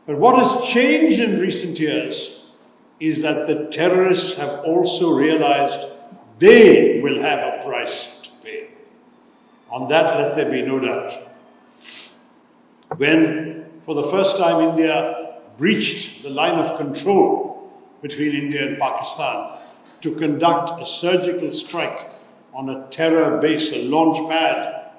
But what has changed in recent years is that the terrorists have also realized they will have a price to pay. On that, let there be no doubt. When, for the first time, India breached the line of control between India and Pakistan to conduct a surgical strike on a terror base, a launch pad,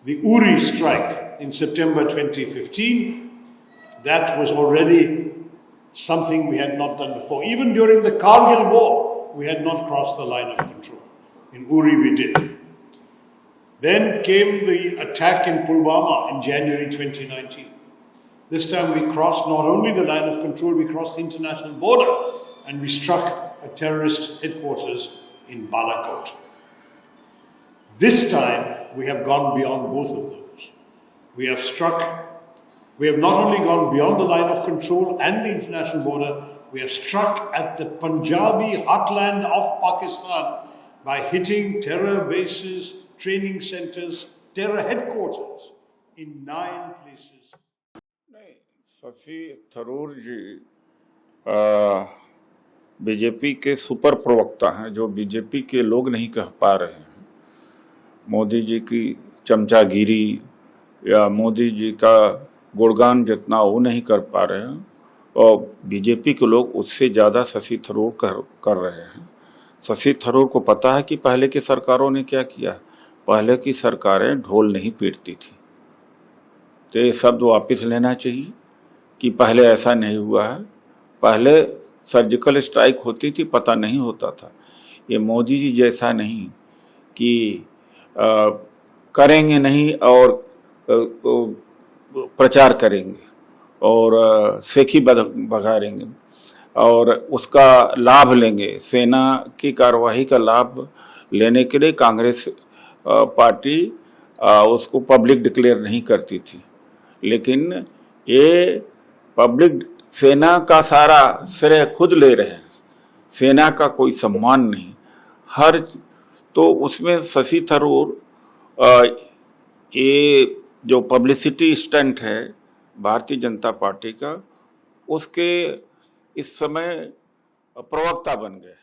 the Uri strike in September 2015, that was already something we had not done before. Even during the Kargil war, we had not crossed the line of control. In Uri we did. Then came the attack in Pulwama in January 2019. This time we crossed not only the line of control, we crossed the international border and we struck a terrorist headquarters in Balakot. This time we have gone beyond both of those. We have not only gone beyond the line of control and the international border, we have struck at the Punjabi heartland of Pakistan by hitting terror bases, training centers, terror headquarters in 9 places. Shashi Tharoor ji BJP के super प्रवक्ता हैं, जो BJP के लोग नहीं कह पा रहे हैं। मोदी जी की चमचागिरी या मोदी जी का गुणगान जितना वो नहीं कर पा रहे हैं, और बीजेपी के लोग उससे ज़्यादा शशि थरूर कर रहे हैं। शशि थरूर को पता है कि पहले की सरकारों ने क्या किया। पहले की सरकारें ढोल नहीं पीटती थी, तो ये शब्द वापस लेना चाहिए कि पहले ऐसा नहीं हुआ है। पहले सर्जिकल स्ट्राइक होती थी, पता नहीं होता था। ये मोदी जी जैसा नहीं कि करेंगे नहीं और प्रचार करेंगे और सेखी बघारेंगे और उसका लाभ लेंगे। सेना की कार्रवाई का लाभ लेने के लिए कांग्रेस पार्टी उसको पब्लिक डिक्लेयर नहीं करती थी, लेकिन ये पब्लिक सेना का सारा श्रेय खुद ले रहे हैं। सेना का कोई सम्मान नहीं हर, तो उसमें शशि थरूर ये जो पब्लिसिटी स्टंट है भारतीय जनता पार्टी का, उसके इस समय प्रवक्ता बन गए।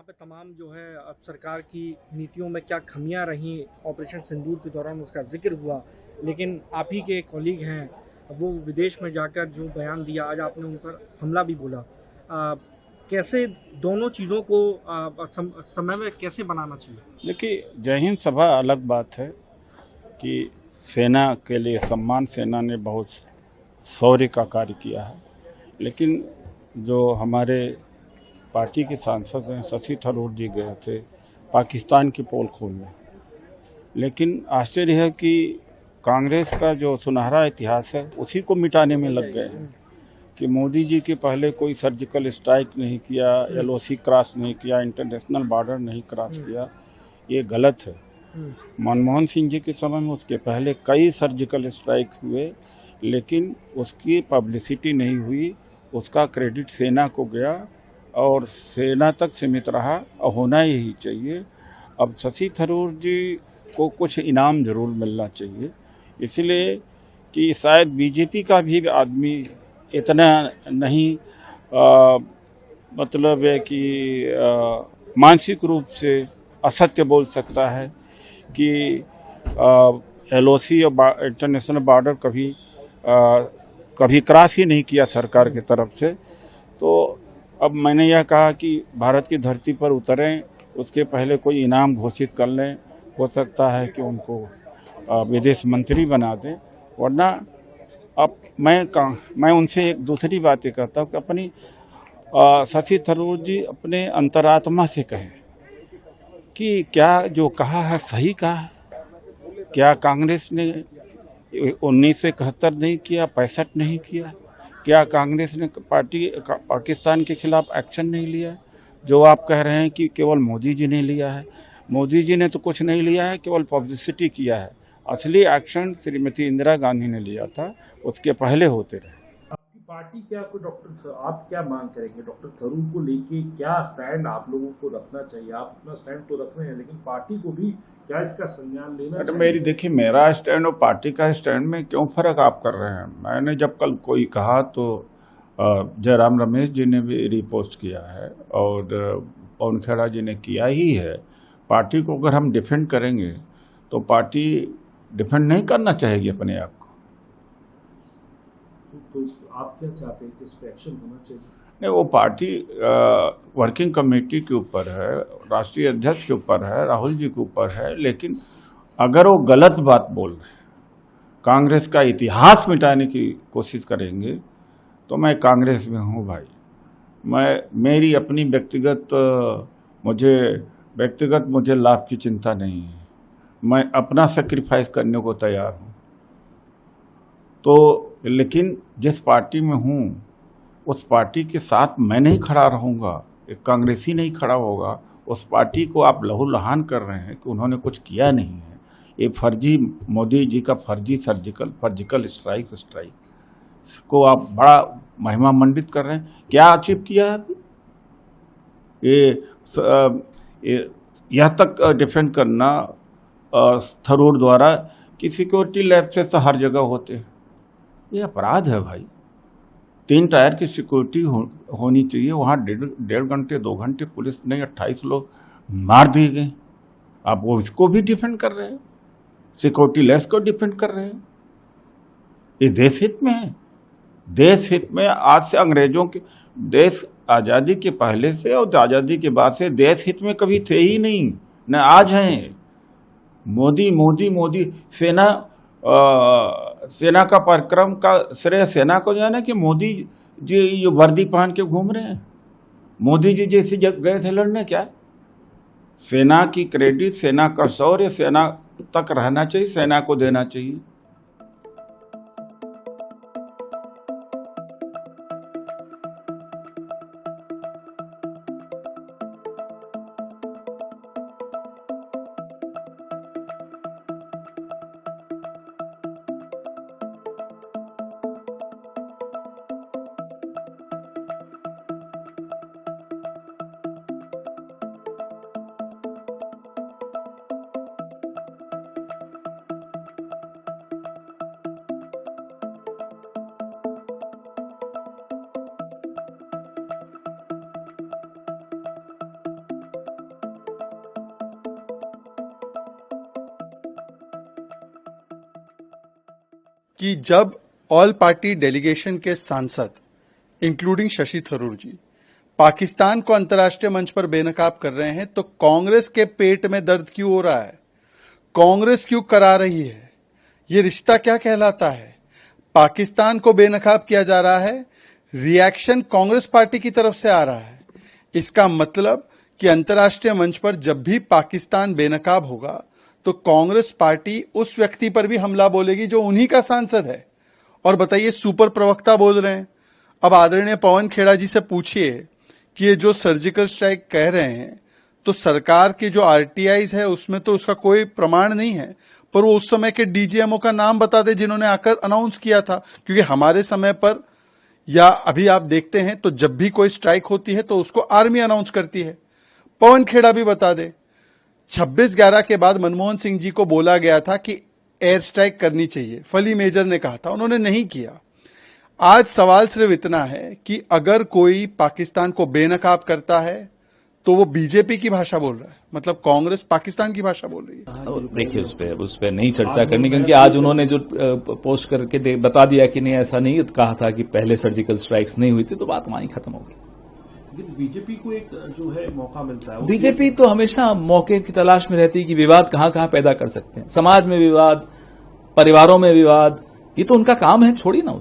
पे तमाम जो है अब सरकार की नीतियों में क्या खामियां रही ऑपरेशन सिंदूर के दौरान उसका जिक्र हुआ, लेकिन आप ही के कॉलीग हैं वो विदेश में जाकर जो बयान दिया, आज आपने उन पर हमला भी बोला। कैसे दोनों चीज़ों को समय में कैसे बनाना चाहिए? देखिए, जय हिंद सभा अलग बात है कि सेना के लिए सम्मान, सेना ने बहुत शौर्य का कार्य किया है, लेकिन जो हमारे पार्टी के सांसद हैं शशि थरूर जी गए थे पाकिस्तान की पोल खोलने, लेकिन आश्चर्य है कि कांग्रेस का जो सुनहरा इतिहास है उसी को मिटाने में लग गए हैं कि मोदी जी के पहले कोई सर्जिकल स्ट्राइक नहीं किया, LOC क्रॉस नहीं किया, इंटरनेशनल बॉर्डर नहीं क्रॉस किया, ये गलत है। मनमोहन सिंह जी के समय में उसके पहले कई सर्जिकल स्ट्राइक हुए, लेकिन उसकी पब्लिसिटी नहीं हुई, उसका क्रेडिट सेना को गया और सेना तक सीमित रहा और होना यही चाहिए। अब शशि थरूर जी को कुछ इनाम जरूर मिलना चाहिए, इसलिए कि शायद बीजेपी का भी आदमी इतना नहीं मतलब है कि मानसिक रूप से असत्य बोल सकता है कि LOC और इंटरनेशनल बॉर्डर कभी क्रॉस ही नहीं किया सरकार की तरफ से। तो अब मैंने यह कहा कि भारत की धरती पर उतरें, उसके पहले कोई इनाम घोषित कर लें, हो सकता है कि उनको विदेश मंत्री बना दें, वरना अब मैं उनसे एक दूसरी बात करता हूँ कि अपनी शशि थरूर जी अपने अंतरात्मा से कहें कि क्या जो कहा है सही कहा है। क्या कांग्रेस ने 1971 नहीं किया, 65 नहीं किया? क्या कांग्रेस ने पाकिस्तान के खिलाफ एक्शन नहीं लिया? जो आप कह रहे हैं कि केवल मोदी जी ने लिया है, मोदी जी ने तो कुछ नहीं लिया है, केवल पब्लिसिटी किया है। असली एक्शन श्रीमती इंदिरा गांधी ने लिया था, उसके पहले होते रहे। आपकी पार्टी क्या को आप क्या मांग करेंगे डॉक्टर थरूर को लेके? क्या स्टैंड आप लोगों को रखना चाहिए? आप अपना स्टैंड तो रख रहे हैं, लेकिन पार्टी को भी क्या इसका संज्ञान लेना चाहिए? देखिए, मेरा स्टैंड और पार्टी का स्टैंड में क्यों फर्क आप कर रहे हैं? मैंने जब कल कोई कहा तो जयराम रमेश जी ने भी रिपोस्ट किया है और पवन खेड़ा जी ने किया ही है। पार्टी को अगर हम डिफेंड करेंगे तो पार्टी डिफेंड नहीं करना चाहेगी अपने आप को। तो आप क्या चाहते हैं कि इस पर एक्शन होना चाहिए? नहीं, वो पार्टी वर्किंग कमेटी के ऊपर है, राष्ट्रीय अध्यक्ष के ऊपर है, राहुल जी के ऊपर है, लेकिन अगर वो गलत बात बोल रहे हैं, कांग्रेस का इतिहास मिटाने की कोशिश करेंगे, तो मैं कांग्रेस में हूँ भाई। मेरी अपनी व्यक्तिगत मुझे लाभ की चिंता नहीं है, मैं अपना सेक्रीफाइस करने को तैयार हूँ। तो लेकिन जिस पार्टी में हूँ उस पार्टी के साथ मैं नहीं खड़ा रहूँगा, एक कांग्रेसी नहीं खड़ा होगा। उस पार्टी को आप लहूलुहान कर रहे हैं कि उन्होंने कुछ किया नहीं है। ये फर्जी मोदी जी का फर्जी सर्जिकल स्ट्राइक को आप बड़ा महिमा मंडित कर रहे हैं। क्या अचीव किया है? यह तक डिफेंड करना थरूर द्वारा कि सिक्योरिटी लैप्सेस तो हर जगह होते हैं, ये अपराध है भाई। 3 टायर की सिक्योरिटी होनी चाहिए, वहाँ 1.5 घंटे 2 घंटे पुलिस नहीं 28 लोग मार दिए गए। आप वो इसको भी डिफेंड कर रहे हैं, सिक्योरिटी लेस को डिफेंड कर रहे हैं। ये देश हित में है। देश हित में आज से अंग्रेजों के देश आज़ादी के पहले से और आज़ादी के बाद से देश हित में कभी थे ही नहीं, न आज हैं। मोदी सेना का पराक्रम का श्रेय सेना को जाना कि मोदी जी ये वर्दी पहन के घूम रहे हैं। मोदी जी जैसी जगह गए थे लड़ने क्या? सेना की क्रेडिट, सेना का शौर्य सेना तक रहना चाहिए, सेना को देना चाहिए। कि जब ऑल पार्टी डेलीगेशन के सांसद इंक्लूडिंग शशि थरूर जी पाकिस्तान को अंतर्राष्ट्रीय मंच पर बेनकाब कर रहे हैं, तो कांग्रेस के पेट में दर्द क्यों हो रहा है? कांग्रेस क्यों करा रही है? ये रिश्ता क्या कहलाता है? पाकिस्तान को बेनकाब किया जा रहा है, रिएक्शन कांग्रेस पार्टी की तरफ से आ रहा है। इसका मतलब कि अंतर्राष्ट्रीय मंच पर जब भी पाकिस्तान बेनकाब होगा तो कांग्रेस पार्टी उस व्यक्ति पर भी हमला बोलेगी जो उन्हीं का सांसद है। और बताइए, सुपर प्रवक्ता बोल रहे हैं। अब आदरणीय पवन खेड़ा जी से पूछिए कि ये जो सर्जिकल स्ट्राइक कह रहे हैं, तो सरकार की जो आरटीआईज है उसमें तो उसका कोई प्रमाण नहीं है, पर वो उस समय के डीजीएमओ का नाम बता दे जिन्होंने आकर अनाउंस किया था। क्योंकि हमारे समय पर या अभी आप देखते हैं तो जब भी कोई स्ट्राइक होती है तो उसको आर्मी अनाउंस करती है। पवन खेड़ा भी बता दे। 26/11 के बाद मनमोहन सिंह जी को बोला गया था कि एयर स्ट्राइक करनी चाहिए, फली मेजर ने कहा था, उन्होंने नहीं किया। आज सवाल सिर्फ इतना है कि अगर कोई पाकिस्तान को बेनकाब करता है तो वो बीजेपी की भाषा बोल रहा है, मतलब कांग्रेस पाकिस्तान की भाषा बोल रही है। देखिए, उस पर नहीं चर्चा करनी, क्योंकि आज उन्होंने जो पोस्ट करके बता दिया कि नहीं, ऐसा नहीं कहा था कि पहले सर्जिकल स्ट्राइक्स नहीं हुई थी, तो बात वहीं खत्म होगी। लेकिन बीजेपी को एक जो है मौका मिलता है, बीजेपी तो हमेशा मौके की तलाश में रहती है कि विवाद कहां कहां पैदा कर सकते हैं। समाज में विवाद, परिवारों में विवाद, ये तो उनका काम है, छोड़िए ना।